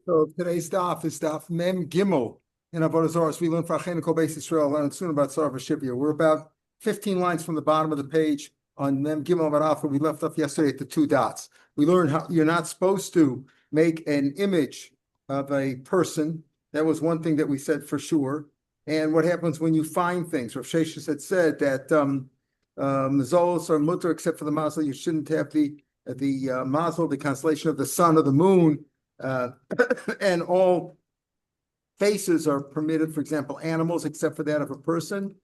So today's daf is daf Mem Gimel in Avodah Zarah. We learn for Achenu Beis Yisrael. Learn soon about Rav Shapiro. We're about 15 lines from the bottom of the page on Mem Gimel Varaf. We left off yesterday at the two dots. We learned how you're not supposed to make an image of a person. That was one thing that we said for sure. And what happens when you find things? Rav Sheshes had said that mazolos are mutter except for the mazel. You shouldn't have the mazel, the constellation of the sun or the moon. And all faces are permitted, for example, animals, except for that of a person,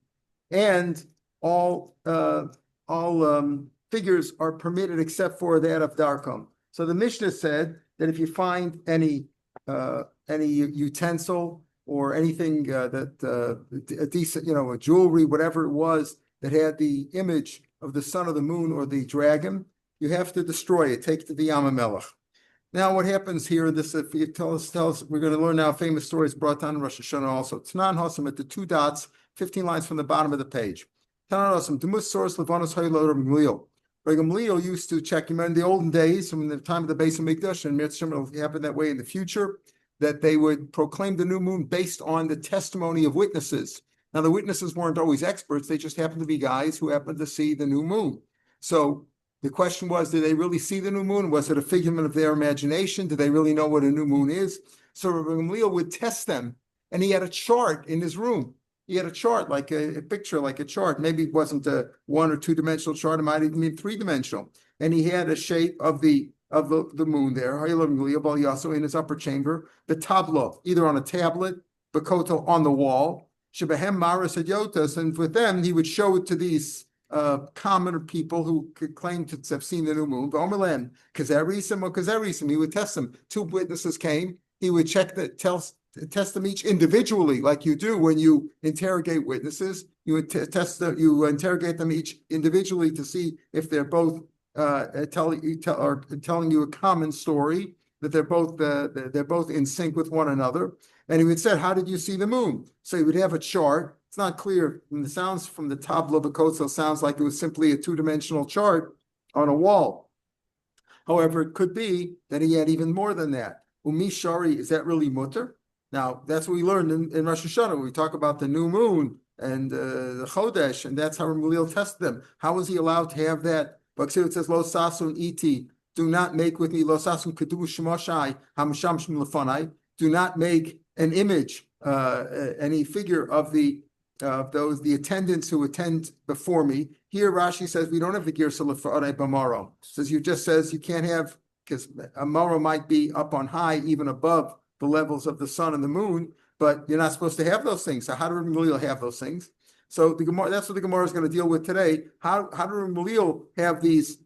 and all figures are permitted except for that of darkum. So the Mishnah said that if you find any utensil or anything that a decent, a jewelry, whatever it was that had the image of the sun or the moon or the dragon, you have to destroy it. Take it to the Yam HaMelech. Now, what happens here? This, if you tell us, we're going to learn now famous stories brought down in Rosh Hashanah also. Tanan Hosam at the two dots, 15 lines from the bottom of the page. Tanan Hosam, Demus Source Levanos Haylo Rav Gamliel. Rav Gamliel used to check him in the olden days, from the time of the Beis Hamikdash, and Mitzvah will happen that way in the future, that they would proclaim the new moon based on the testimony of witnesses. Now, the witnesses weren't always experts; they just happened to be guys who happened to see the new moon. So the question was, did they really see the new moon? Was it a figment of their imagination? Did they really know what a new moon is? So Rav Gamliel would test them, and he had a chart in his room. He had a chart, like a picture, like a chart. Maybe it wasn't a 1 or 2 dimensional chart. It might even be 3-dimensional. And he had a shape of the moon there. In his upper chamber, the tableau, either on a tablet, Bakoto on the wall, Shebehem Maris Yotas, and with them he would show it to these common people who could claim to have seen the new moon. Omerlam, Kazarisim or Kazarisim, he would test them. 2 witnesses came. He would test them each individually, like you do when you interrogate witnesses. You would you interrogate them each individually to see if they're both telling you a common story, that they're both in sync with one another. And he would say, "How did you see the moon?" So he would have a chart. It's not clear. And the sounds from the top of the Kotzel sounds like it was simply a 2-dimensional chart on a wall. However, it could be that he had even more than that. Umi Shari, is that really mutter? Now, that's what we learned in Rosh Hashanah. When we talk about the new moon and the Chodesh, and that's how Gamliel tested them. How was he allowed to have that? But it says, Lo sasun iti, do not make with me, Lo sasun kedu shemoshai, hamasham shem lefanai, do not make an image, any figure of the attendants who attend before me. Here Rashi says we don't have the Girsa Lefarei B'Maro. Says you just says you can't have, because a Maro might be up on high, even above the levels of the sun and the moon, but you're not supposed to have those things. So how do Gamliel have those things? So the Gemara, that's what the Gemara is going to deal with today. How do Gamliel have these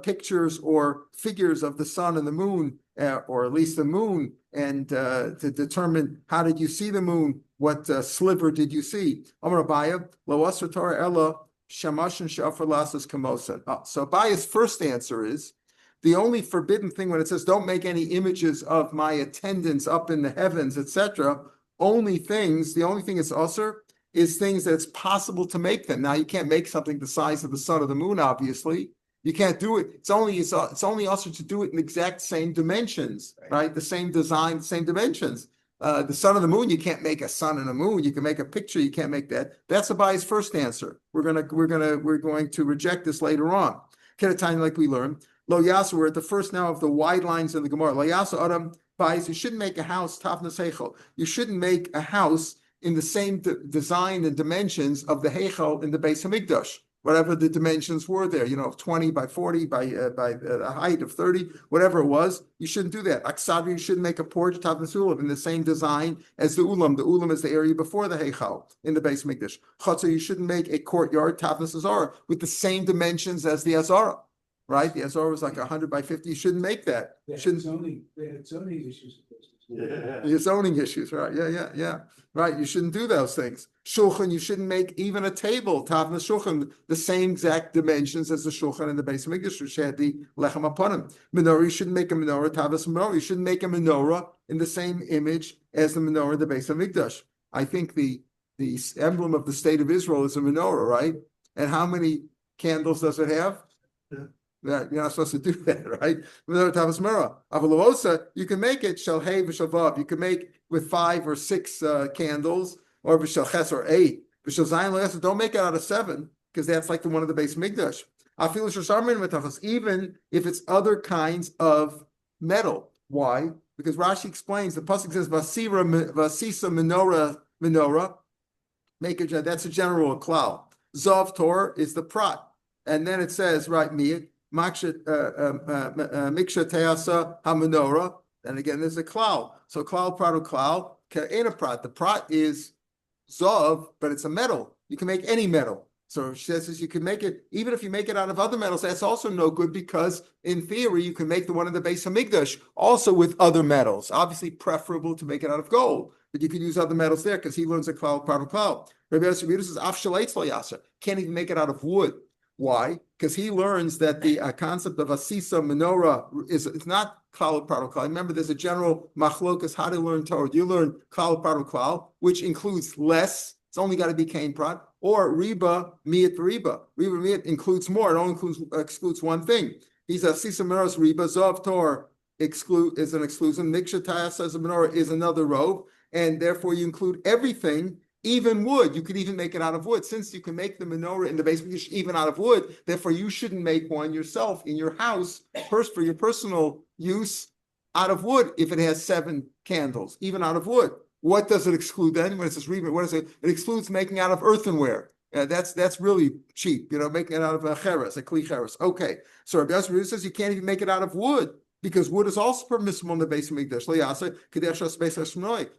pictures or figures of the sun and the moon, or at least the moon, and to determine how did you see the moon? What sliver did you see? Amar Abaya, lo asr Torah ella shamash and shafar lasas kamosan. So Abaya's first answer is the only forbidden thing when it says don't make any images of my attendants up in the heavens, etc. The only thing is asr is things that it's possible to make them. Now you can't make something the size of the sun or the moon, obviously. You can't do it. It's only also to do it in exact same dimensions, right? The same design, same dimensions. The sun and the moon, you can't make a sun and a moon. You can make a picture. You can't make that. That's Abaya's first answer. We're going to reject this later on. Kedatani, like we learned. Lo Yasu, we're at the first now of the wide lines in the Gemara. Lo Yasu Adam Bayis, you shouldn't make a house Tafnas Heichel. You shouldn't make a house in the same design and dimensions of the Heichel in the Beis Hamikdash, whatever the dimensions were there, 20 by 40 by a height of 30, whatever it was, you shouldn't do that. Aksavi, you shouldn't make a porch Tafnas Ulav in the same design as the Ulam. The Ulam is the area before the Heichel in the Beis Hamikdash. Chatzah, you shouldn't make a courtyard Tafnas Azara with the same dimensions as the Azara. Right, the Azor was like 100 by 50. You shouldn't make that. They had zoning issues. Your zoning issues, right? Yeah. Right, you shouldn't do those things. Shulchan, you shouldn't make even a table, Tavna Shulchan, the same exact dimensions as the Shulchan in the Beis Hamikdash, which had the Lechem upon him. Menorah, you shouldn't make a menorah, Tavas menorah. You shouldn't make a menorah in the same image as the menorah in the Beis Hamikdash. I think the emblem of the state of Israel is a menorah, right? And how many candles does it have? That you're not supposed to do that, right? You can make it shel hey v'shel vav. You can make with 5 or 6 candles, or v'shel ches or 8. V'shel zayin lo don't make it out of 7, because that's like the one of the base mikdash. Even if it's other kinds of metal. Why? Because Rashi explains, the pasuk says vasisa menorah, make it, that's a general klal. Zav Tor is the prat. And then it says, right, miyat, miksha teasa ha-menorah. And again, there's a klal. So klal, prat, or klal, ain't a prat. The prat is zav, but it's a metal. You can make any metal. So she says you can make it, even if you make it out of other metals, that's also no good, because in theory, you can make the one in the base of Hamikdash also with other metals. Obviously preferable to make it out of gold, but you can use other metals there, because he learns a cloud, part of cloud. Rav Meir Shapiro says, can't even make it out of wood. Why? Because he learns that the concept of asisa menorah it's not cloud, part of cloud. Remember, there's a general machlokas, how to learn Torah. You learn cloud, part of cloud, which includes less. It's only got to be kain prat, or riba miyat riba. Riba miyat includes more. It only excludes one thing. He's a sisa menorah's riba. Zav tor is an exclusion. Niksha tayas as a menorah is another robe, and therefore you include everything, even wood. You could even make it out of wood. Since you can make the menorah in the basement even out of wood, therefore you shouldn't make one yourself in your house first for your personal use out of wood if it has 7 candles, even out of wood. What does it exclude then? When it says read, what is it? It excludes making out of earthenware. That's really cheap, making it out of a cheres, a kli cheres. Okay, so Rabbi Shapiro says you can't even make it out of wood, because wood is also permissible in the base of Mikdash.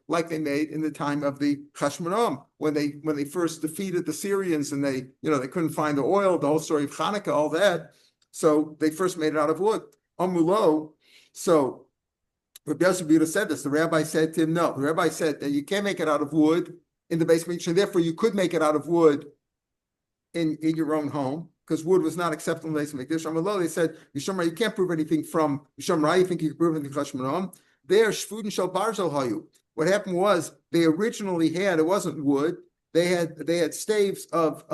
Like they made in the time of the Chashmonaim, when they first defeated the Syrians, and they couldn't find the oil, the whole story of Hanukkah, all that. So they first made it out of wood. Amulo. So Rabbi Shapiro said this. The rabbi said to him, no. The rabbi said that you can't make it out of wood in the base Mikdash, and therefore you could make it out of wood in your own home, because wood was not acceptable in the base Mikdash. Amulo, they said, you can't prove anything from Yishamra. You think you can prove anything from Chashmonaim? There, shvud and shel barzel hayu. What happened was they originally had, it wasn't wood. They had staves of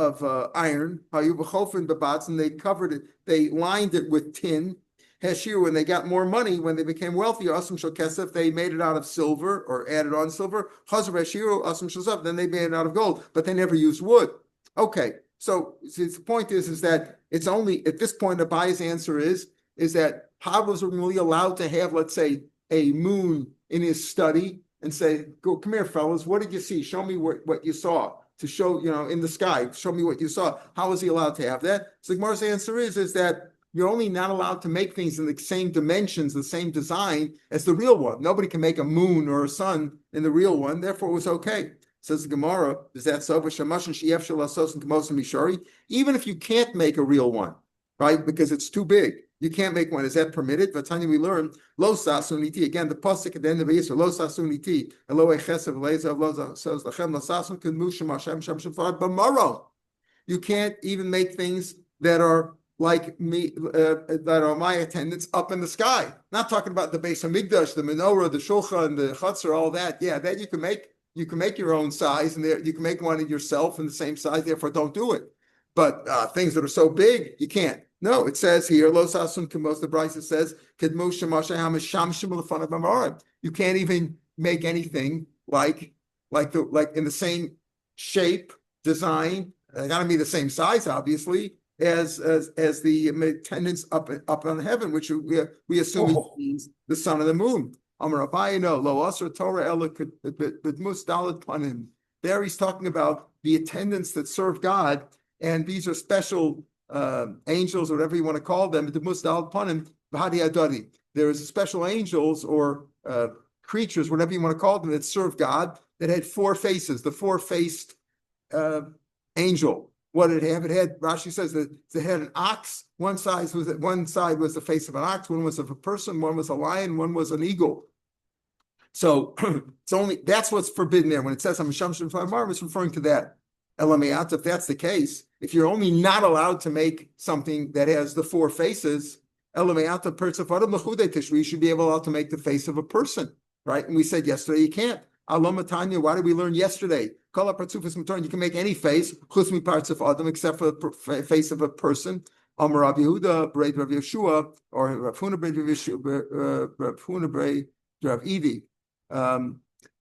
iron, hayu b'chofen b'batz, and they covered it. They lined it with tin. Shiur, when they got more money, when they became wealthy, asum shel kesef, they made it out of silver or added on silver. Chazer Shiur, asum shel zav, then they made it out of gold, but they never used wood. Okay, so the point is that it's only at this point Abai's answer is that Pablos are really allowed to have, let's say, a moon in his study and say, "Go, come here, fellas. What did you see? Show me what you saw." To show, in the sky, show me what you saw. How is he allowed to have that? So the Gemara's answer is that you're only not allowed to make things in the same dimensions, the same design as the real one. Nobody can make a moon or a sun in the real one. Therefore, it was okay. Says the Gemara, is that so? Even if you can't make a real one, right? Because it's too big, you can't make one. Is that permitted? Vatanya, we learn lo sasuniti. Again, the pasuk at the end of the Yisra, lo sasuniti. Elo echesav leizav lo says lachem lo sasun ken musham Hashem shem shafar b'maro. You can't even make things that are like me, that are my attendants up in the sky. Not talking about the base of Migdash, the menorah, the shulchan, the chutzner, all that. Yeah, that you can make. You can make your own size, and you can make one of yourself in the same size. Therefore, don't do it. But things that are so big, you can't. No, it says here, Lo Sasun Kemos, the Brisa says, you can't even make anything like in the same shape, design. They gotta be the same size, obviously, as the attendants up on heaven, which we assume means the sun and the moon. There he's talking about the attendants that serve God, and these are special angels, or whatever you want to call them. There is special angels or creatures, whatever you want to call them, that serve God, that had 4 faces, the 4-faced angel. What did it have? It had, Rashi says that it had an ox. One side was the face of an ox, one was of a person, one was a lion, one was an eagle. So that's what's forbidden there. When it says it's referring to that. Elamiyat, if that's the case, if you're only not allowed to make something that has the 4 faces, you should be allowed to make the face of a person, right? And we said yesterday you can't. Alomatanya, why did we learn yesterday? You can make any face, except for the face of a person. Amar Rav Yehuda, Brei Rav Yeshua, or Rav Huna Brei Rav Yeshua, Rav Huna Brei Rav Evi.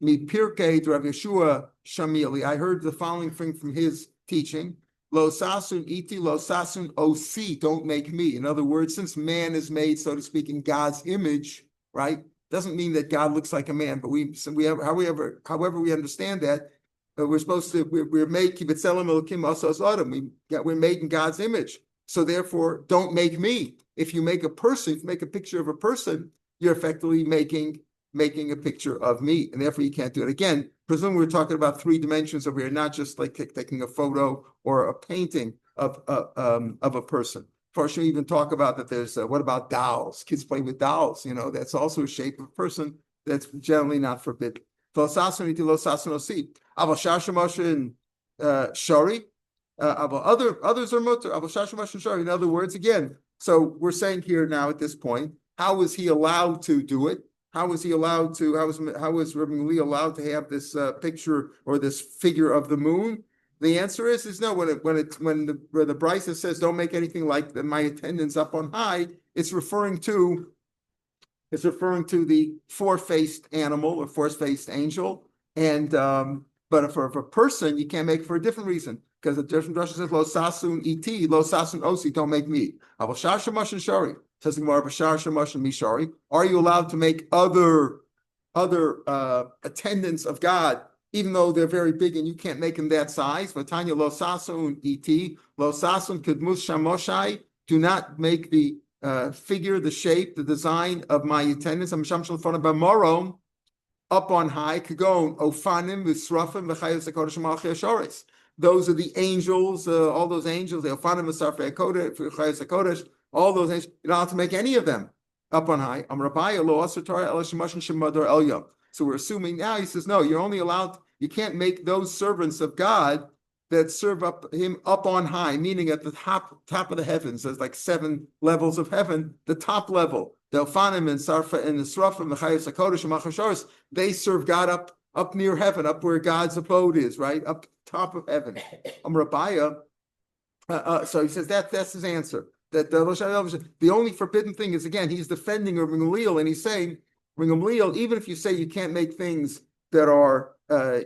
Mi Pirkei Rav Yeshua Shamili. I heard the following thing from his teaching. Lo sasun iti, lo sasun osi, don't make me. In other words, since man is made, so to speak, in God's image, right? Doesn't mean that God looks like a man, but however we understand that, we're supposed to, we're made, we're made in God's image. So therefore, don't make me. If you make a person, if you make a picture of a person, you're effectively making a picture of me, and therefore you can't do it. Again, presumably we're talking about 3 dimensions over here, not just like taking a photo or a painting of a person. First, you even talk about that there's, what about dolls? Kids play with dolls, that's also a shape of a person that's generally not forbidden. Others are mutter. In other words, again, so we're saying here now at this point, how is he allowed to do it? How is Rav Meir allowed to have this picture or this figure of the moon? The answer is no. When the Brisa says don't make anything like my attendants up on high, it's referring to the 4-faced animal or 4-faced angel. And but for a person, you can't make it for a different reason, because the different Russia says lo sasun iti, lo sasun osi, don't make me. Shari. Says the Gemara, Mishari. Are you allowed to make other attendants of God, even though they're very big and you can't make them that size? Vatanya lo sasun iti, lo sasun kedmus shamoshai. Do not make the figure, the shape, the design of my attendants. I'm shamshal front of Bamorom up on high. Kagon ofanim v'srafim v'chayos hakodesh malchei hasharis. Those are the angels, all those angels. The ofanim v'srafim v'chayos hakodesh. All those angels, you don't have to make any of them up on high. So we're assuming now, he says, no, you're only allowed, you can't make those servants of God that serve up him up on high, meaning at the top of the heavens. There's like 7 levels of heaven. The top level, the Elfanim and Sarfa and the Srafim, the Chayos HaKodesh and Machasharis, they serve God up near heaven, up where God's abode is, right? Up top of heaven. So he says that's his answer. That the only forbidden thing is, again, he's defending Rav Meir, and he's saying, Rav Meir, even if you say you can't make things that are,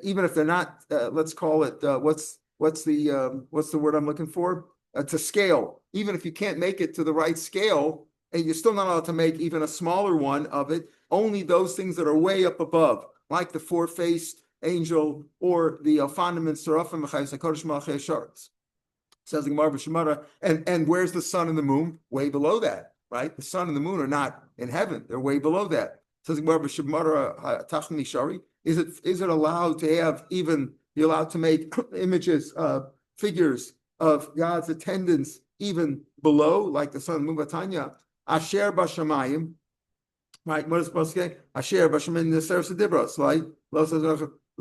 even if they're not, let's call it, what's the word I'm looking for? To scale. Even if you can't make it to the right scale, and you're still not allowed to make even a smaller one of it, only those things that are way up above, like the 4-faced angel or the Alfanim and Seraphim, Chayos HaKodesh Malchei Hasharis. Says the Gemara, and where's the sun and the moon? Way below that, right? The sun and the moon are not in heaven; they're way below that. Says the Gemara, is it allowed to have even? You're allowed to make images, figures of God's attendants even below, like the sun and the moon. Batanya Asher Bashamayim, right? What is supposed to say? Asher Bashamayim the Seres Dibros, right?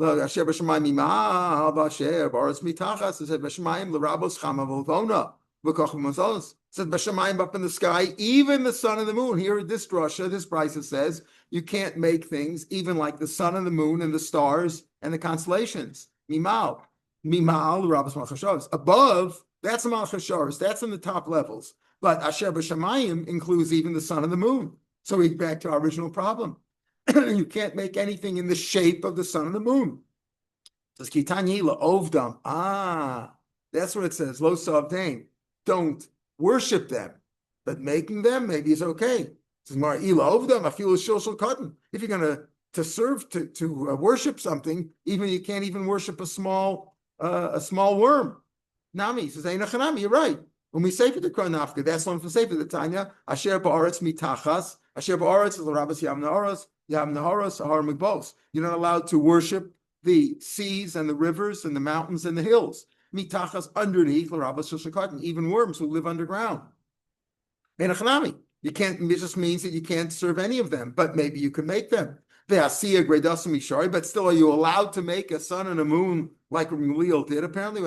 Asher b'shamayim ima b'asher b'aretz mitachas. It said b'shamayim l'rabos chama v'lvona v'kochim mazos. It said b'shamayim up in the sky, even the sun and the moon. Here, this drasha, this Brisa says you can't make things even like the sun and the moon and the stars and the constellations. Mimal l'rabos malchashavs. Above, that's the malchashavs. That's in the top levels. But asher b'shamayim includes even the sun and the moon. So we back to our original problem. You can't make anything in the shape of the sun and the moon. It says Kitani la'ovdam. That's what it says. Lo savdain. Don't worship them, but making them maybe is okay. It says Mar ila ovdam. I feel a shilshal cotton. If you're gonna serve to worship something, even you can't even worship a small worm. Nami says Einachanami. You're right. When we say for the Kronafka, that's one from Sefer the Tanya. Asher ba'aretz mitachas. Asher ba'aretz is the Rabbis Yamnaharos. You're not allowed to worship the seas and the rivers and the mountains and the hills. Mitachas underneath, even worms who live underground. You can't, it just means that you can't serve any of them, but maybe you can make them. But still, are you allowed to make a sun and a moon like Rav Meir did? Apparently,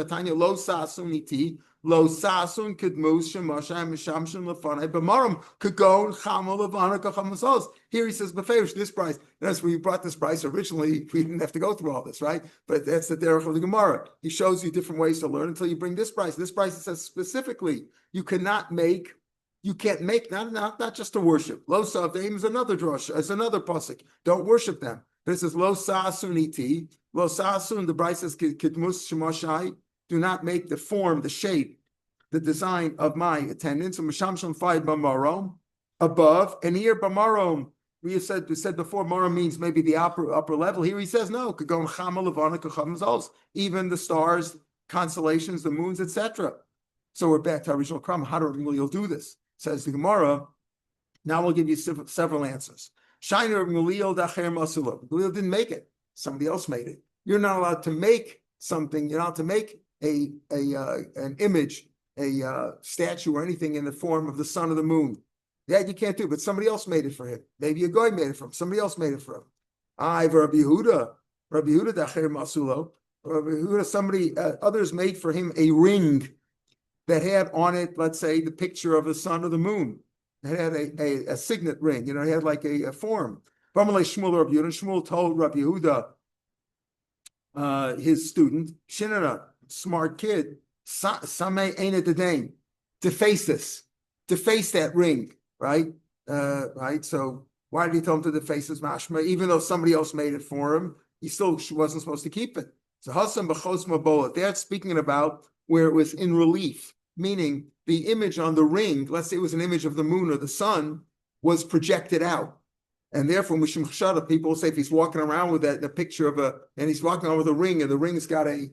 Lo sasun kidmus shemashayim mishamshin lefanai b'maram kagon chamal levana kachamazos. Here he says beferish this price. That's where you brought this price originally. We didn't have to go through all this, right? But that's the derech of the Gemara. He shows you different ways to learn until you bring this price. This price, it says specifically, you can't make not just to worship. Lo savdeim is another drasha, is another pasuk. Don't worship them. But it says lo sasun iti, lo sasun. The Bryce says kidmus shemashai. Do not make the form, the shape, the design of my attendance. And Mishamsham five bamarom above, and here bamarom. We said before, marom means maybe the upper level. Here he says no. Kagon chama levana kachamazos. Even the stars, constellations, the moons, etc. So we're back to our original crime. How do Gamaliel do this? Says the Gemara. Now we'll give you several answers. Shiner of Gamaliel dacher masula. Gamaliel didn't make it. Somebody else made it. You're not allowed to make something. You're not allowed to make an image, a statue or anything in the form of the sun or the moon. That you can't do, but somebody else made it for him. Maybe a guy made it for him. Somebody else made it for him. Rabbi Yehuda dacher masulo. Rabbi Yehuda, others made for him a ring that had on it, let's say, the picture of the sun or the moon. It had a signet ring, it had like a form. Shmuel told Rabbi Yehuda, his student, Shinara, smart kid, to face that ring, right? Right. So why did he tell him to deface his mashma? Even though somebody else made it for him, he still wasn't supposed to keep it. So Hasan b'chos mabola. That's speaking about where it was in relief, meaning the image on the ring, let's say it was an image of the moon or the sun, was projected out. And therefore, Mishum Chashada, people will say if he's walking around with the picture of and he's walking around with a ring, and the ring's got a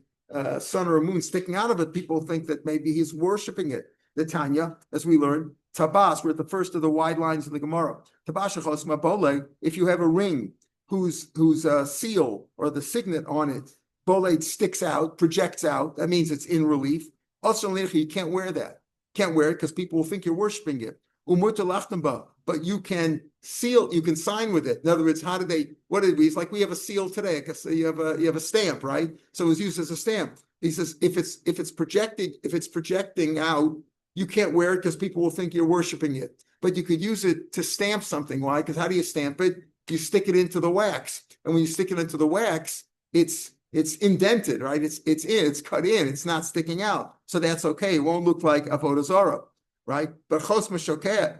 sun or a moon sticking out of it, people think that maybe he's worshiping it. The Tanya, as we learned, Tabas, we're at the first of the wide lines of the Gemara. Tabas shechos mabole, if you have a ring whose seal or the signet on it, boled sticks out, projects out, that means it's in relief. Also, you can't wear that. Can't wear it because people will think you're worshiping it. But you can seal, you can sign with it. In other words, what did we? It's like we have a seal today. I guess you have a stamp, right? So it's used as a stamp. He says if it's projecting out, you can't wear it because people will think you're worshiping it. But you could use it to stamp something. Why? Because how do you stamp it? You stick it into the wax, and when you stick it into the wax, it's indented, right? It's cut in. It's not sticking out. So that's okay. It won't look like avodah zarah, right? But chos mashokeh,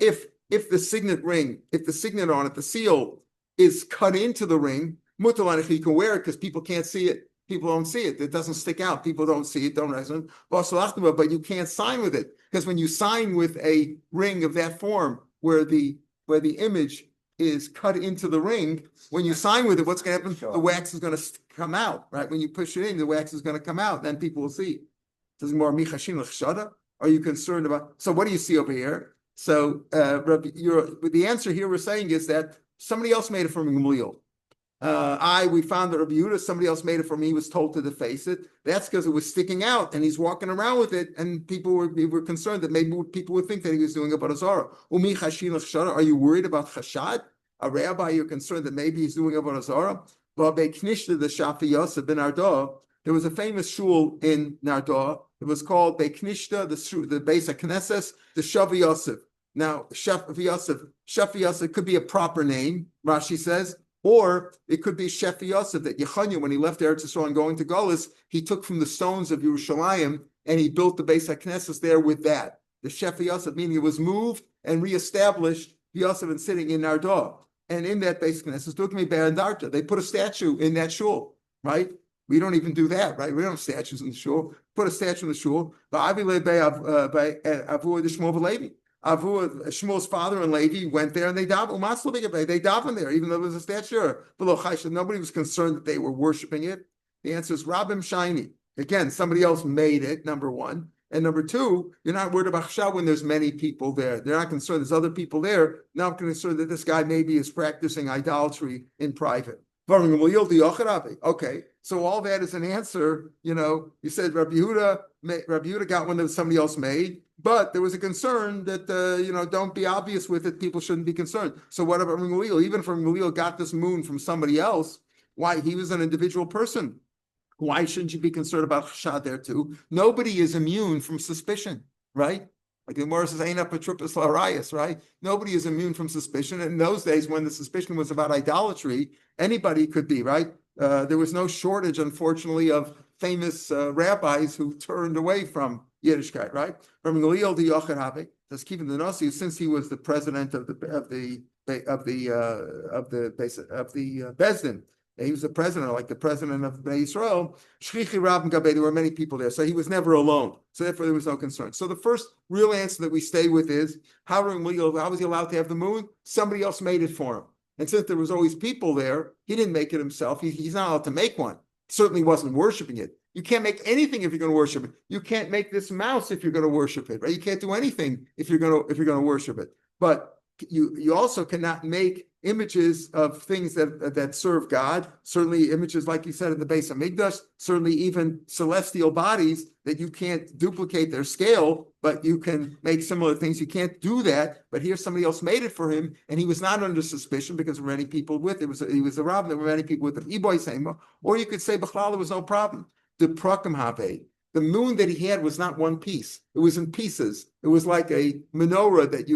if the signet ring, if the signet on it, the seal is cut into the ring, mutalanichi, you can wear it because people can't see it. People don't see it. It doesn't stick out. People don't see it. Don't resonate. But you can't sign with it because when you sign with a ring of that form, where the image is cut into the ring, when you sign with it, what's going to happen? The wax is going to come out, right? When you push it in, the wax is going to come out. Then people will see. Are you concerned about? So what do you see over here? So the answer here we're saying is that somebody else made it from Gamaliel. We found that Rabbi Yehuda, somebody else made it for me. He was told to deface it. That's because it was sticking out, and he's walking around with it, and people were concerned that maybe people would think that he was doing avodah zarah. Are you worried about chashad? A rabbi, you're concerned that maybe he's doing avodah zarah? There was a famous shul in Nardah. It was called Beit Knishta, the Beis HaKnesses, the Shavi Yosef. Now, Shavi Yosef could be a proper name, Rashi says, or it could be Shefi Yosef, that Yechanya, when he left Eretz Yisrael and going to Golis, he took from the stones of Yerushalayim and he built the Beis HaKnesses there with that. The Shefi Yosef, meaning it was moved and reestablished, Yosef and sitting in Nardah. And in that Beis HaKnesses, they put a statue in that shul, right? We don't even do that, right? We don't have statues in the shul. Put a statue in the shul. Shmuel's father and Levi went there and they davened there, even though there was a statue. Nobody was concerned that they were worshiping it. The answer is Rabim Shiny. Again, somebody else made it, number one. And number two, you're not worried about chashad when there's many people there. They're not concerned there's other people there. Now I'm concerned that this guy maybe is practicing idolatry in private. Okay, so all that is an answer. You said Rabbi Yehuda got one that somebody else made, but there was a concern that don't be obvious with it. People shouldn't be concerned. So what about Gamaliel? Even if Gamaliel got this moon from somebody else, why? He was an individual person. Why shouldn't you be concerned about chashad there too? Nobody is immune from suspicion, right? Like the Gemara says, "Ain't up a tripus larayas," right? Nobody is immune from suspicion. And in those days, when the suspicion was about idolatry, anybody could be, right? There was no shortage, unfortunately, of famous rabbis who turned away from Yiddishkeit, right? From Gamliel to Yochanan Habe, that's keeping the Nasi, since he was the president of the Bezdin. He was the president, like the president of Israel. There were many people there, so he was never alone. So therefore, there was no concern. So the first real answer that we stay with is how was he allowed to have the moon? Somebody else made it for him. And since there was always people there, he didn't make it himself. He's not allowed to make one. Certainly wasn't worshiping it. You can't make anything if you're going to worship it. You can't make this mouse if you're going to worship it, right? You can't do anything if you're going to worship it. But you also cannot make images of things that serve God. Certainly images, like you said, in the base of Mikdash, certainly even celestial bodies that you can't duplicate their scale, but you can make similar things. You can't do that, but here somebody else made it for him, and he was not under suspicion because there were many people with it. He was a Rav, there were many people with him. Or you could say, B'chlal, there was no problem. The Prakim Habe, the moon that he had was not one piece. It was in pieces. It was like a menorah that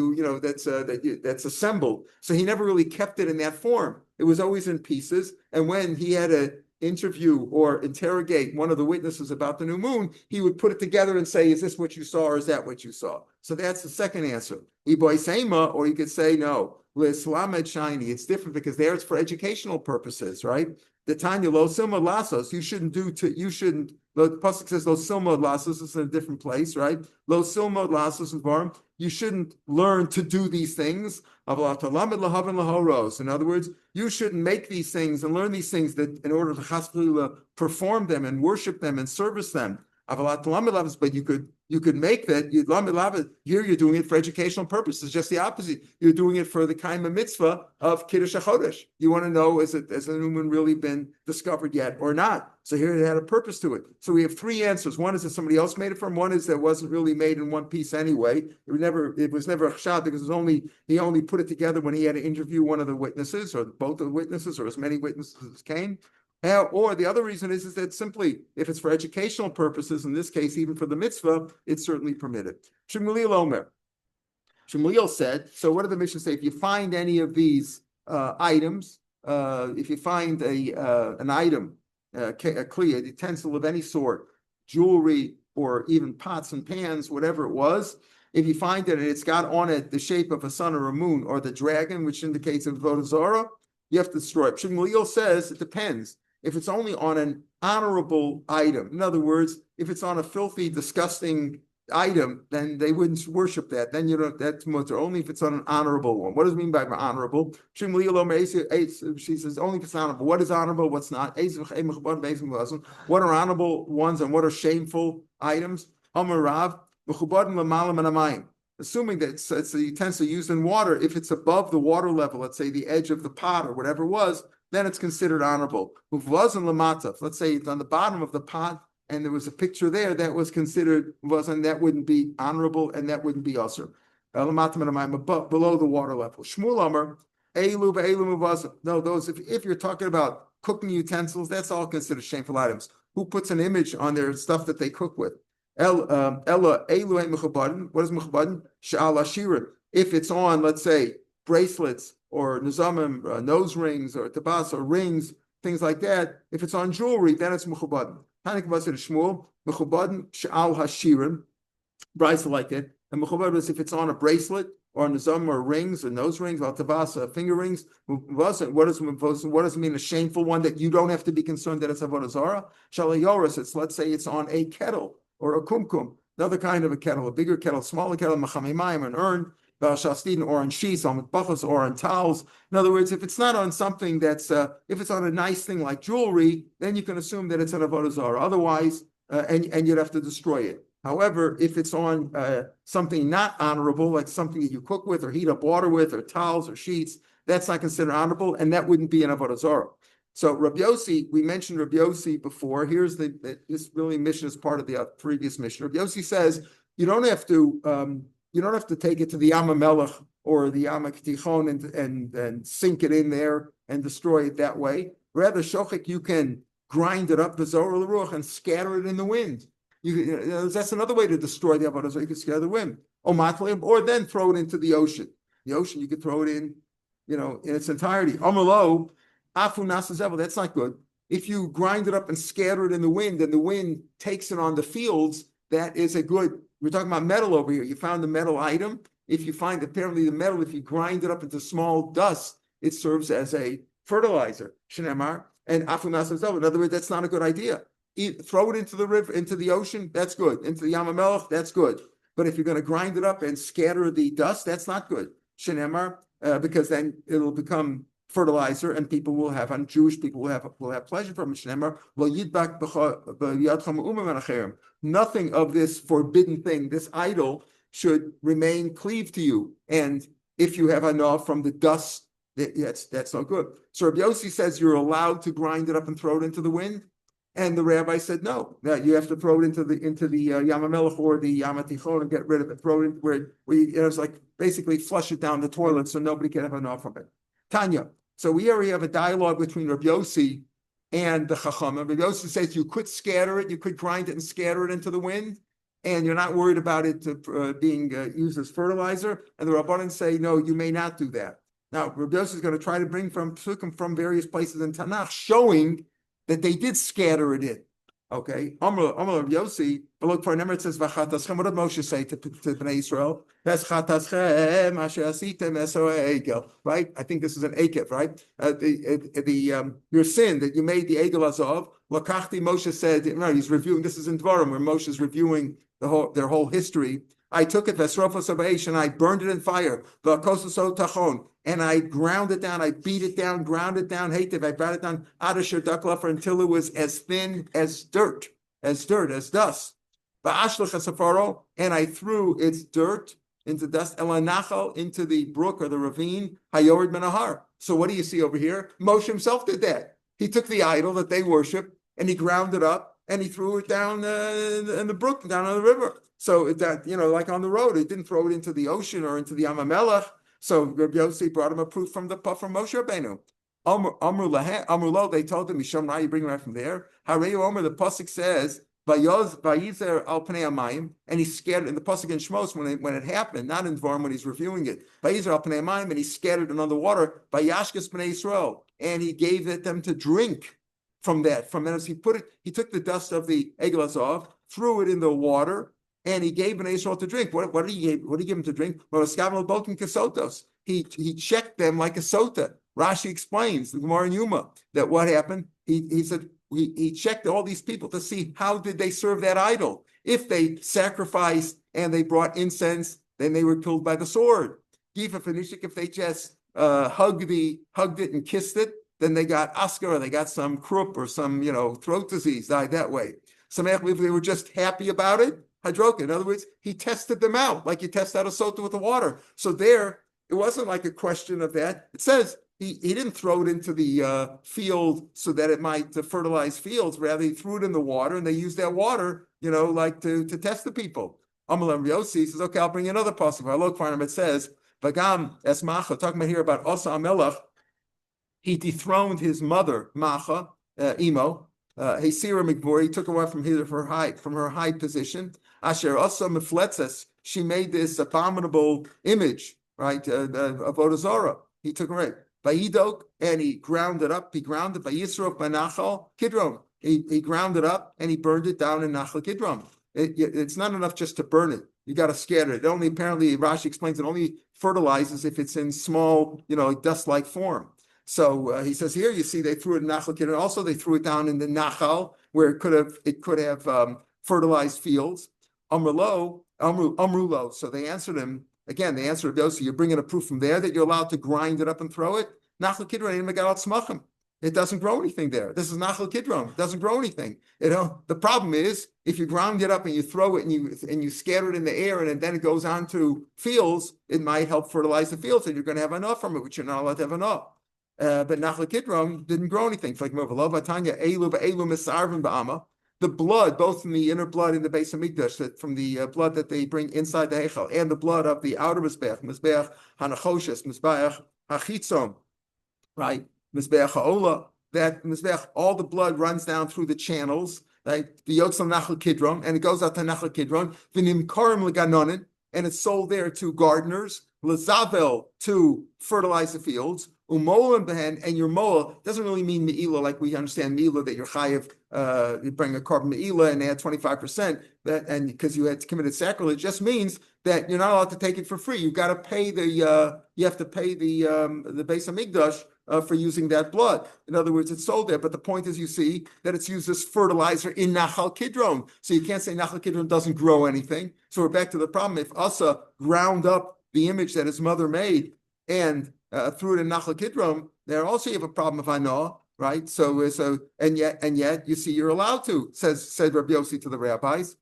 that's assembled. So he never really kept it in that form. It was always in pieces. And when he had to interview or interrogate one of the witnesses about the new moon, he would put it together and say, is this what you saw or is that what you saw? So that's the second answer. Or you could say, no, L'Islamed shiny. It's different because there it's for educational purposes, right? The Tanya lo silma lasos. You shouldn't. The pasuk says lo silma lasos is in a different place, right? Lo silma lasos and varm. You shouldn't learn to do these things. In other words, you shouldn't make these things and learn these things that in order to perform them and worship them and service them. But you could make that. Here you're doing it for educational purposes. Just the opposite. You're doing it for the kaima mitzvah of Kiddush HaChodesh. You want to know, has the new moon really been discovered yet or not? So here it had a purpose to it. So we have three answers. One is that somebody else made it from. One is that it wasn't really made in one piece anyway. It was never a chashad because he only put it together when he had to interview one of the witnesses or both of the witnesses or as many witnesses as came. Or the other reason is that simply, if it's for educational purposes, in this case, even for the mitzvah, it's certainly permitted. Shmuel Omer. Shmuel said, so what did the Mishnah say? If you find any of these if you find an item, a kli, a utensil of any sort, jewelry, or even pots and pans, whatever it was, if you find that it's got on it the shape of a sun or a moon, or the dragon, which indicates a Avodah Zarah, you have to destroy it. Shmuel says it depends. If it's only on an honorable item, in other words, if it's on a filthy, disgusting item, then they wouldn't worship that. Then that's mutter. Only if it's on an honorable one. What does it mean by honorable? She says only if it's honorable. What is honorable? What's not? What are honorable ones and what are shameful items? Assuming that it's a utensil used in water, if it's above the water level, let's say the edge of the pot or whatever it was, then it's considered honorable. Let's say it's on the bottom of the pot and there was a picture there that was considered, that wouldn't be honorable and that wouldn't be usher. Below the water level. Shmuel Amar, no, those, if you're talking about cooking utensils, that's all considered shameful items. Who puts an image on their stuff that they cook with? What is mechubadim? Sha'al ashirin. If it's on, let's say, bracelets or nizamim, nose rings or tabas or rings, things like that. If it's on jewelry, then it's mechubadim. Tanik Basir Shmuel, mechubadim sha'al hashirin, bracelet like that. And mechubadim is if it's on a bracelet or a nizamim or rings or nose rings or tabas, finger rings. What does it mean? A shameful one that you don't have to be concerned that it's avodah zarah. Shalayoris, it's let's say it's on a kettle or a kumkum, another kind of a kettle, a bigger kettle, smaller kettle, machamimayim, an urn, or on sheets, on bachas, or on towels. In other words, if it's not on something that's, if it's on a nice thing like jewelry, then you can assume that it's an avodah zarah. Otherwise, and you'd have to destroy it. However, if it's on something not honorable, like something that you cook with, or heat up water with, or towels, or sheets, that's not considered honorable, and that wouldn't be an avodah zarah. So Rabbi Yossi, we mentioned Rabbi Yossi before. Here's this really mission is part of the previous mission. Rabbi Yossi says you don't have to take it to the Yam HaMelech or the Yam HaKtichon and sink it in there and destroy it that way. Rather, shochik, you can grind it up, and scatter it in the wind. That's another way to destroy the avodah zarah. You can scatter the wind. Or then throw it into the ocean. The ocean, you could throw it in, in its entirety. Amalo, afu nasazevel, that's not good. If you grind it up and scatter it in the wind, and the wind takes it on the fields, that is a good, we're talking about metal over here. You found the metal item. If you find apparently the metal, if you grind it up into small dust, it serves as a fertilizer. Shnemar and afu nasazevel. In other words, that's not a good idea. Throw it into the river, into the ocean, that's good. Into the Yam HaMelech, that's good. But if you're going to grind it up and scatter the dust, that's not good. Shenemar, because then it'll become fertilizer, and people will have, and Jewish people will have pleasure from it. Shenemar, nothing of this forbidden thing, this idol, should remain cleaved to you. And if you have enough from the dust, that's no good. So Rabbi Yossi says you're allowed to grind it up and throw it into the wind. And the rabbi said, no, that you have to throw it into the Yam HaMelech or the Yam HaTichon and get rid of it. Throw it in where it's like basically flush it down the toilet so nobody can have enough of it. Tanya. So we already have a dialogue between Rabbi Yossi and the Chacham. Rabbi Yossi says you could scatter it, you could grind it and scatter it into the wind, and you're not worried about it being used as fertilizer. And the Rabbanan say, no, you may not do that. Now, Rabbi Yossi is going to try to bring from various places in Tanakh showing that they did scatter it in. Okay. Amr of Yossi, but look for a number, it says, V'chataschem, what did Moshe say to Bnei Yisrael? V'chataschem, asher asitem eso egel, right? I think this is an ekev, right? Your sin that you made the egel azov, lakachti, Moshe said, no, he's reviewing, this is in Dvarim, where Moshe is reviewing their whole history. I took it, Vesrofos Abayish, and I burned it in fire, V'kososo tachon, and I ground it down, I beat it down, ground it down, Hatev, I brought it down, Adasher Duklafer, until it was as thin as dirt, as dust. V'ashlech Asafaro, and I threw its dirt into dust, Elanachal, into the brook or the ravine, Hayorid Menahar. So what do you see over here? Moshe himself did that. He took the idol that they worship, and he ground it up, and he threw it down in the brook, down on the river. So that, like on the road, it didn't throw it into the ocean or into the Yam HaMelech. So Rabbi Yossi brought him a proof from Moshe Rabbeinu. Amrulo, they told him, Misham, you bring it right from there. Hareyu Omer, the pasuk says, Vayizer al pnei hamayim, and he scattered in the pasuk in Shmos when it happened, not in Dvarim when he's reviewing it. Vayizer al pnei hamayim, and he scattered it on the water. Vayashkes pnei Yisrael, and he gave it them to drink from that. From that, as he took the dust of the egel azov, threw it in the water, and he gave Bnei Yisrael to drink. What did he give? What did he give him to drink? He checked them like a sota. Rashi explains the Gemara in Yuma that what happened. He said he checked all these people to see how did they serve that idol. If they sacrificed and they brought incense, then they were killed by the sword. If they just hugged it and kissed it, then they got askar, or they got some croup or some throat disease, died that way. Some if they were just happy about it. Hydroka. In other words, he tested them out like you test out a sota with the water. So there, it wasn't like a question of that. It says he didn't throw it into the field so that it might fertilize fields. Rather, he threw it in the water, and they used that water, like to test the people. Amalam Yossi says, okay, I'll bring you another possible. I look for him. It says, Vagam Esmacha, talking about here about Asa Amelach, he dethroned his mother, Macha, Imo. Hasira Mikbor, he took away from her high position. Asher Asa Mefletzes, she made this abominable image, right, of Avodah Zarah. He took away. Vayidok, and he ground it up. He ground it by Yisrof by Nachal Kidron. He ground it up and he burned it down in Nachal Kidron. It's not enough just to burn it. You got to scatter it. It only, apparently, Rashi explains, it only fertilizes if it's in small, dust-like form. So he says here, you see, they threw it in Nachal Kidron. Also, they threw it down in the Nachal, where it could have fertilized fields. Amrulo. So they answered him. Again, they answered Yossi, you're bringing a proof from there that you're allowed to grind it up and throw it. Nachal Kidron, it doesn't grow anything there. This is Nachal Kidron. It doesn't grow anything. The problem is, if you ground it up and you throw it and you scatter it in the air and then it goes on to fields, it might help fertilize the fields, and you're going to have enough from it, which you're not allowed to have enough. But Nachal Kidron didn't grow anything. It's like the blood, both from the inner blood in the base of Mikdash, from the blood that they bring inside the Heichal, and the blood of the outer Mizbeach Hanachoshes, Mizbeach Hachitzon, right? Mizbeach Ha'ola, that Mizbech, all the blood runs down through the channels, right? The Yotzal Nachal Kidron, and it goes out to Nachal Kidron, V'nimkarim L'ganonin, and it's sold there to gardeners, L'zavel to fertilize the fields, Umolim behen, and your moa doesn't really mean me'ila like we understand me'ila that you're chayiv, you bring a carbon me'ila and add 25%, that, and because you had committed sacrilege, just means that you're not allowed to take it for free. You've got to pay you have to pay the Beis Hamikdash for using that blood. In other words, it's sold there. But the point is, you see that it's used as fertilizer in Nachal Kidron. So you can't say Nachal Kidron doesn't grow anything. So we're back to the problem. If Asa ground up the image that his mother made and threw it in Nachal Kidron, there also you have a problem of Anah, right? So and yet you see you're allowed to, said Rabbi Yossi to the rabbis.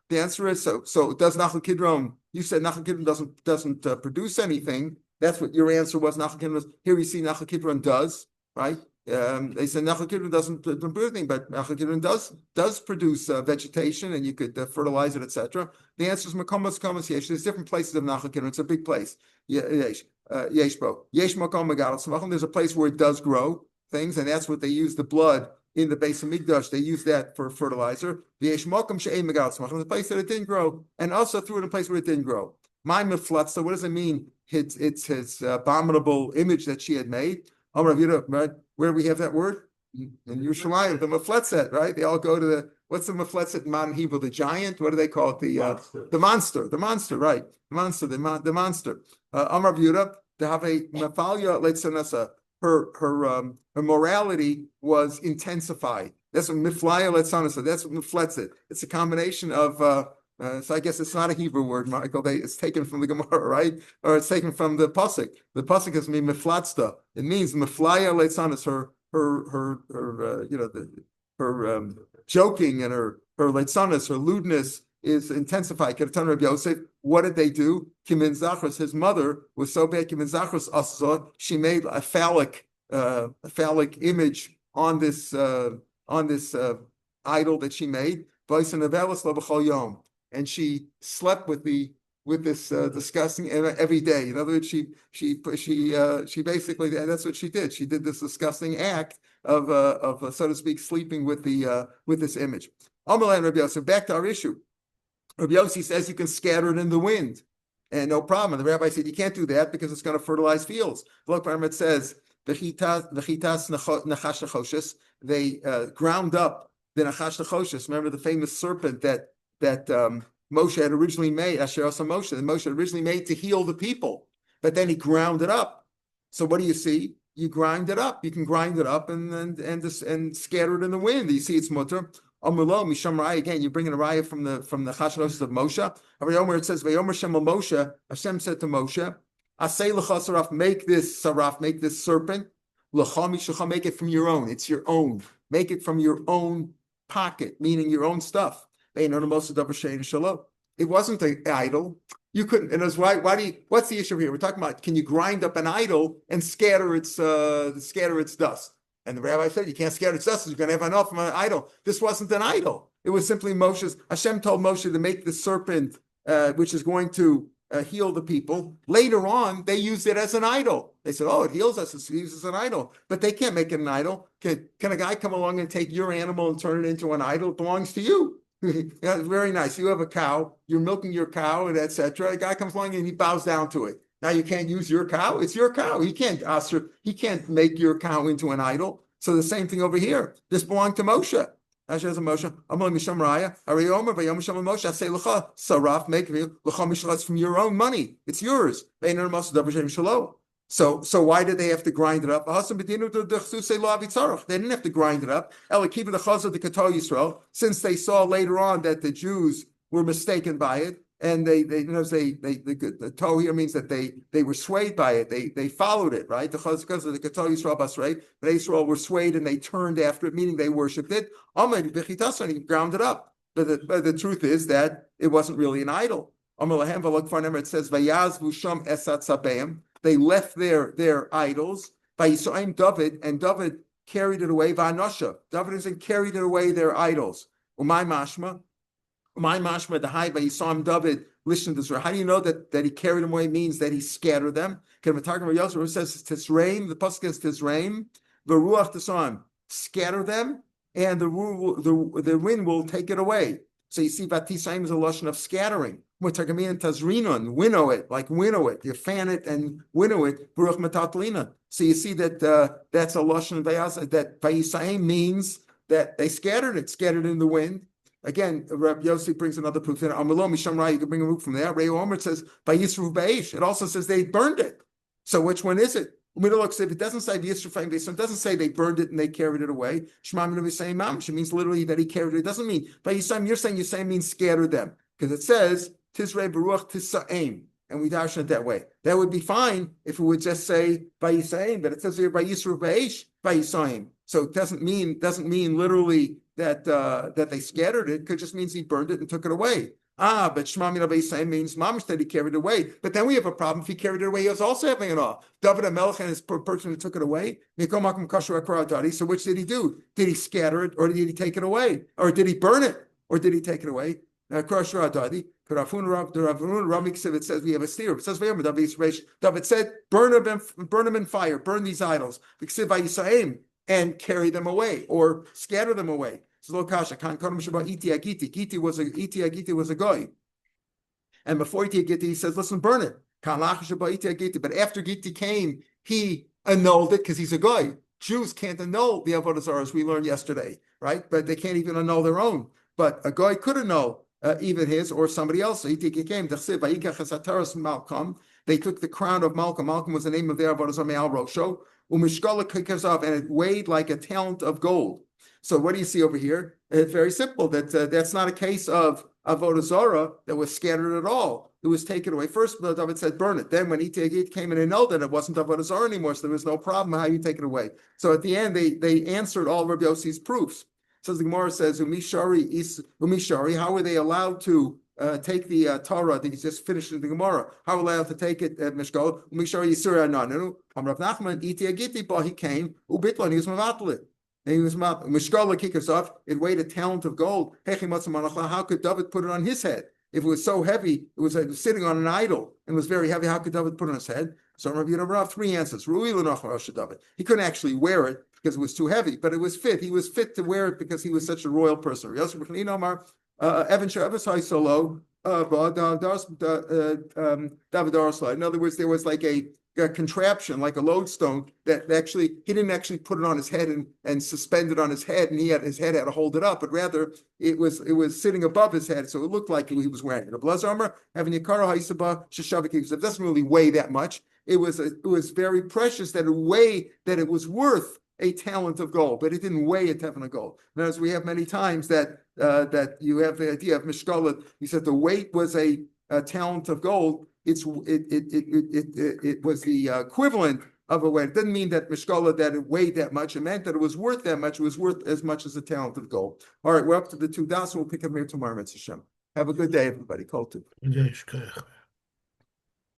The answer is so does Nachal Kidron, you said Nachal Kidron doesn't produce anything. That's what your answer was. Nachal Kidron was, here we see Nachal Kidron does, right? They said Nachal Kidron doesn't produce anything, but Nachal Kidron does produce vegetation, and you could fertilize it, etc. The answer is Makomas Komas Yesh. There's different places of Nachal Kidron. It's a big place. Yesh Yeshbo. Yesh Makom Megalos. There's a place where it does grow things, and that's what they use the blood in the Beis Hamikdash. They use that for fertilizer. The Yesh Makom She'ei Megalos. The place that it didn't grow, and also threw it in a place where it didn't grow. My miflat. So what does it mean? It's his abominable image that she had made. Where do we have that word? In Yerushalayim, the mafletzet, right? They all go to what's the mafletzet in modern Hebrew? The giant? What do they call it? The monster, right? The monster. Amar Yehuda, to have a mafalia letzanasa, her morality was intensified. That's what miflaya letzanasa. That's what mafletzet. It's a combination of. So I guess it's not a Hebrew word, Michael. It's taken from the Gemara, right? Or it's taken from the pasuk. The pasuk is miflatsta. It means miflaya leitzanis, her joking and her leitzanis, her lewdness is intensified. Ketan Rabbi Yosef, what did they do? Kimin Zachros, his mother was so bad. Kimin Zachros asa, she made a phallic image on this idol that she made. And she slept with this disgusting every day. In other words, she basically, that's what she did. She did this disgusting act of so to speak, sleeping with this image. Amalei and Rabbi Yossi. Back to our issue. Rabbi Yossi says you can scatter it in the wind, and no problem. And the rabbi said you can't do that because it's going to fertilize fields. Look, it says v'chitas nachash nechoshes. They ground up the nachash nechoshes. Remember the famous serpent that Moshe had originally made, Asher Asa Moshe, that Moshe had originally made to heal the people, but then he ground it up. So what do you see? You grind it up. You can grind it up and scatter it in the wind. You see it's mutter. Amulo misham raya, again. You bring in a raya from the chashros of Moshe. It says Vayomer Shem Moshe. Hashem said to Moshe, "Asay l'cha saraf, make this serpent. L'cha mishacha, make it from your own. It's your own. Make it from your own pocket, meaning your own stuff." It wasn't an idol. You couldn't, and it's why do you, what's the issue here? We're talking about, can you grind up an idol and scatter its dust? And the rabbi said, you can't scatter its dust, you're going to have enough from an idol. This wasn't an idol. It was simply Hashem told Moshe to make the serpent, which is going to heal the people. Later on, they used it as an idol. They said, oh, it heals us, it's used as an idol. But they can't make it an idol. Can a guy come along and take your animal and turn it into an idol? It belongs to you. Yeah, very nice. You have a cow, you're milking your cow, and etc. A guy comes along and he bows down to it. Now you can't use your cow. It's your cow. He can't make your cow into an idol. So the same thing over here. This belonged to Moshe. Asher Moshe. Amal misham raya. Ariyomer vayom misham Moshe. I say l'cha saraf, make l'cha mishlas from your own money. It's yours. So why did they have to grind it up? They didn't have to grind it up. Since they saw later on that the Jews were mistaken by it, and the Torah here means that they were swayed by it. They followed it, right? Because of the Ketol Yisrael Basrei, but Israel were swayed and they turned after it, meaning they worshipped it. He ground it up. But the truth is that it wasn't really an idol. It says Vayazvu Sham Esat Sabeim. They left their idols. Vayisoim David, and David carried it away. Vanosha. David carried it away their idols. Umay mashma the high Vayisoim David. Listen to this. How do you know that he carried them away means that he scattered them? It says Tisraim. The pasuk is Tisraim. V'ruach t'sam, scatter them, and the wind will take it away. So you see, Vatisayim is a lashon of scattering. Mutagamin tazrinon, winnow it, like winnow it. You fan it and winnow it. Baruch metatlina. So you see that that's a lashon that Vayisayim means that they scattered in the wind. Again, Rav Yossi brings another proof. In Amalom Mishamrai, you can bring a proof from there. Rei Omer says Vayisru Beish. It also says they burned it. So which one is it? If it doesn't say Yisrufayim Beish, it doesn't say they burned it and they carried it away. Shema Minu V'Sayim Mamish. It means literally that he carried it. It doesn't mean Vayisayim. You're saying means scattered them, because it says Tisrei Baruch Tisa'im, and we darshan it that way. That would be fine if it would just say Vayisayim, but it says here Vayisru Beish Vayisayim. So it doesn't mean literally that they scattered it. It just means he burned it and took it away. But Shema Mina V'Yisayim means mamish that he carried it away. But then we have a problem. If he carried it away, he was also having it off. David HaMelech and his person who took it away. So which did he do? Did he scatter it, or did he take it away? Or did he burn it, or did he take it away? It says we have a steer. It says David said, burn them in fire, burn these idols, and carry them away or scatter them away. Giti was a guy, and before Giti he says, listen, burn it. But after Giti came, he annulled it because he's a guy. Jews can't annul the Avodah Zarah, as we learned yesterday, right? But they can't even annul their own. But a guy could annul even his or somebody else. So Giti came. They took the crown of Malcolm. Malcolm was the name of their Avodah Zarah Me'al Rosho. And it weighed like a talent of gold. So what do you see over here? It's very simple. That's not a case of Avodah Zarah that was scattered at all. It was taken away. First, David said, burn it. Then when he came in and annulled it, it wasn't Avodah Zarah anymore, so there was no problem. How you take it away? So at the end, they answered all Rabbi Yossi's proofs. So the Gemara says, Umishari, how were they allowed to take the Torah that he's just finished in the Gemara? How allowed to take it at Mishkol? Umishari Yisura Nananu. Rav Nachman, Iti Agiti, he came, Ubitlan, he was Mavatlit. And he was Mishkol Kikasov, it weighed a talent of gold. How could David put it on his head? If it was so heavy, it was sitting on an idol and was very heavy, how could David put it on his head? So Rav Yehuda, 3 answers. He couldn't actually wear it because it was too heavy, but it was fit. He was fit to wear it because he was such a royal person. In other words, there was like a contraption, like a lodestone, that actually he didn't actually put it on his head and suspend it on his head, and his head had to hold it up, but rather it was sitting above his head, so it looked like he was wearing it. A blazer armor having a kara haisaba sheshavik, it doesn't really weigh that much. It was very precious that it was worth a talent of gold, but it didn't weigh a tefan of gold. And as we have many times that you have the idea of mishkalat, he said the weight was a talent of gold. It was the equivalent of a weight. It didn't mean that mishkalat that it weighed that much. It meant that it was worth that much. It was worth as much as a talent of gold. All right, we're up to the 2 das. We'll pick up here tomorrow, Mitzvah Shem. Have a good day, everybody. Kol tov.